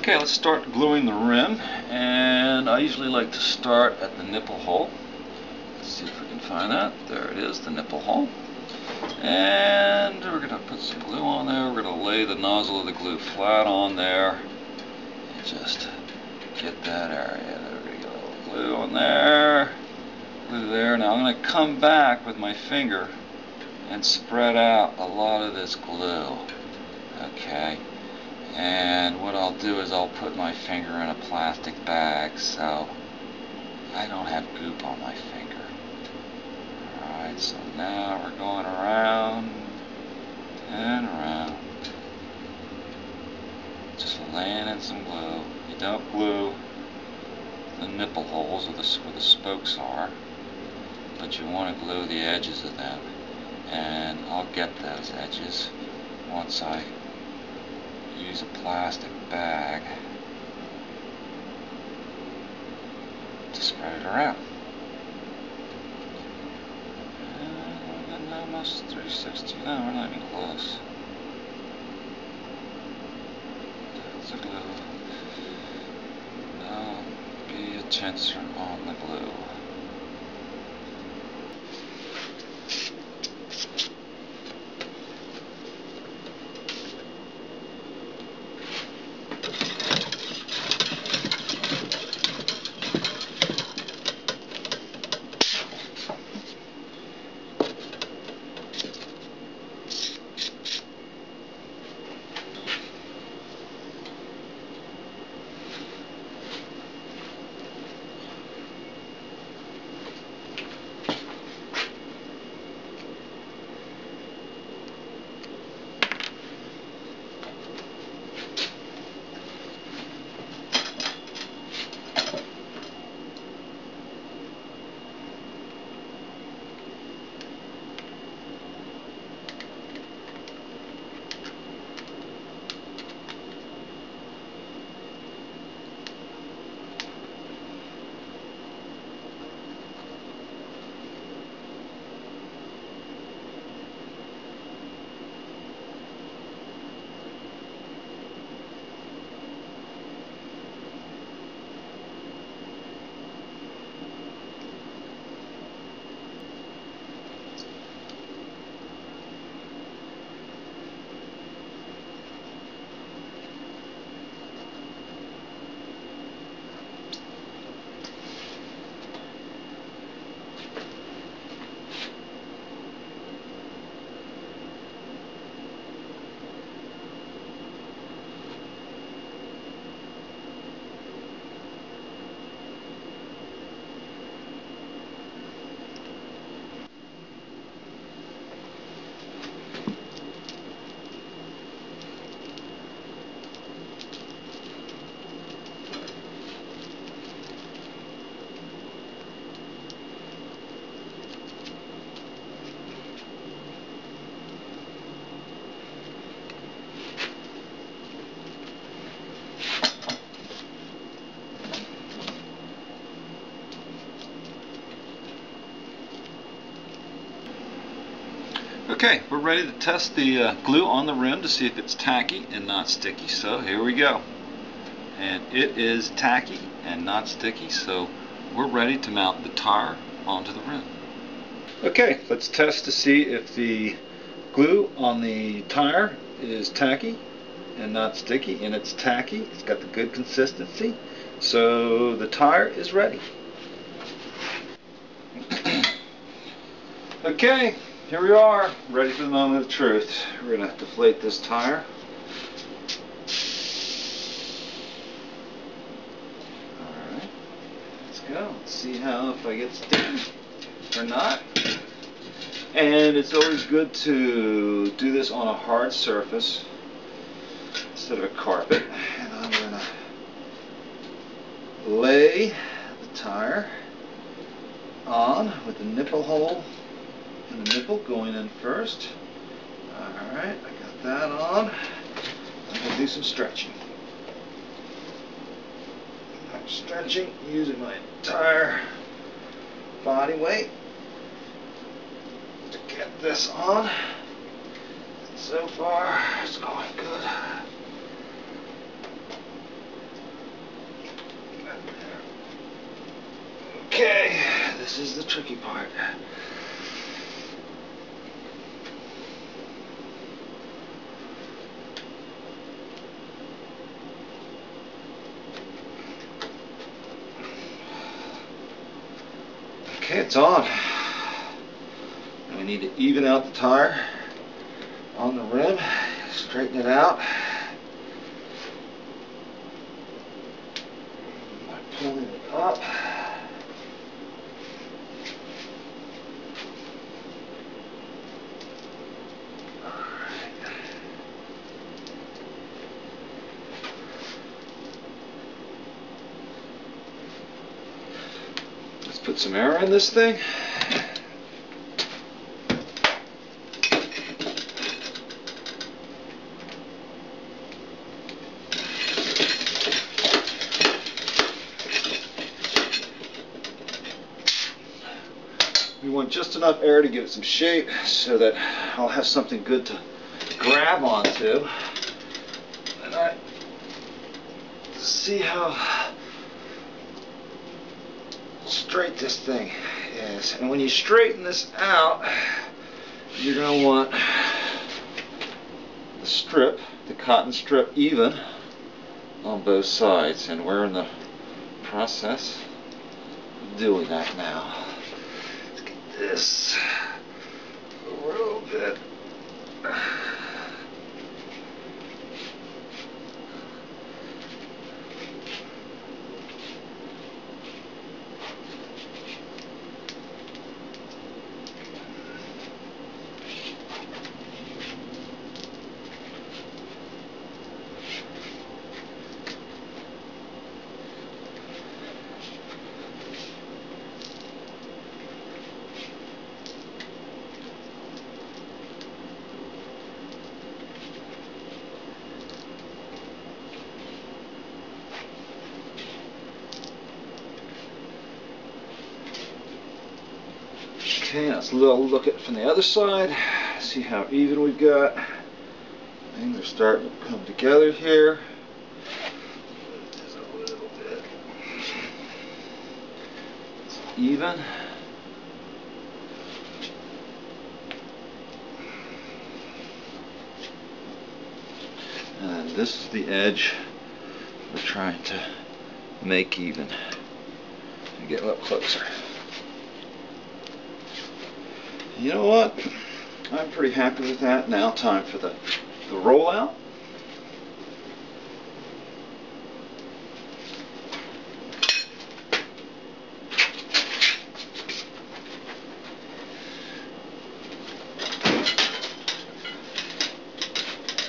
Okay, let's start gluing the rim, and I usually like to start at the nipple hole. Let's see if we can find that. There it is, the nipple hole. And we're going to put some glue on there. We're going to lay the nozzle of the glue flat on there and just get that area. There we go. Glue on there, glue there. Now I'm going to come back with my finger and spread out a lot of this glue. Okay. And what I'll do is I'll put my finger in a plastic bag so I don't have goop on my finger. Alright, so now we're going around and around. Just laying in some glue. You don't glue the nipple holes where the spokes are, but you want to glue the edges of them. And I'll get those edges once I use a plastic bag to spread it around. And we're getting almost 360 now, we're not even close. That's the glue. Now be attention on the glue. Okay, we're ready to test the glue on the rim to see if it's tacky and not sticky. So here we go. And it is tacky and not sticky, so we're ready to mount the tire onto the rim. Okay, let's test to see if the glue on the tire is tacky and not sticky, and it's tacky. It's got the good consistency. So the tire is ready. Okay. Here we are, ready for the moment of truth. We're going to deflate this tire. Alright, let's go. Let's see if I get sticky or not. And it's always good to do this on a hard surface instead of a carpet. And I'm going to lay the tire on with the nipple hole. And the nipple going in first. Alright, I got that on. I'm going to do some stretching. I'm stretching using my entire body weight to get this on. So far, it's going good. Okay, this is the tricky part. Okay, it's on. And we need to even out the tire on the rim, straighten it out by pulling it up. Let's put some air in this thing. We want just enough air to give it some shape so that I'll have something good to grab onto. And I see how straight this thing is. And when you straighten this out, you're going to want the strip, the cotton strip, even on both sides. And we're in the process of doing that now. This a little bit. Okay, let's look at it from the other side, see how even we've got. Things are starting to come together here. Just a little bit. It's even. And this is the edge we're trying to make even. And get a little closer. You know what? I'm pretty happy with that. Now time for the rollout.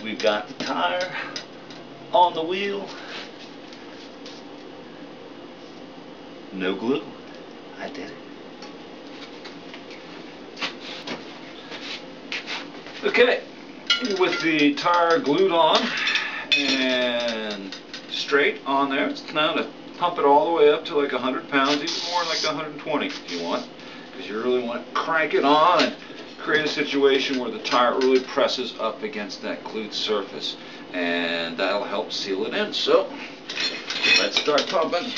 We've got the tire on the wheel. No glue. I did it. Okay, with the tire glued on and straight on there, it's now to pump it all the way up to like 100 pounds, even more like 120 if you want, because you really want to crank it on and create a situation where the tire really presses up against that glued surface, and that'll help seal it in. So let's start pumping.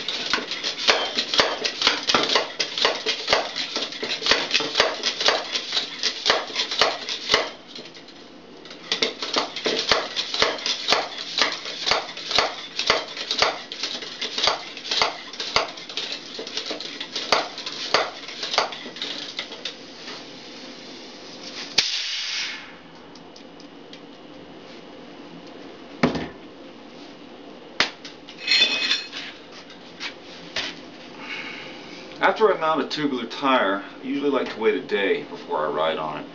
After I mount a tubular tire, I usually like to wait a day before I ride on it.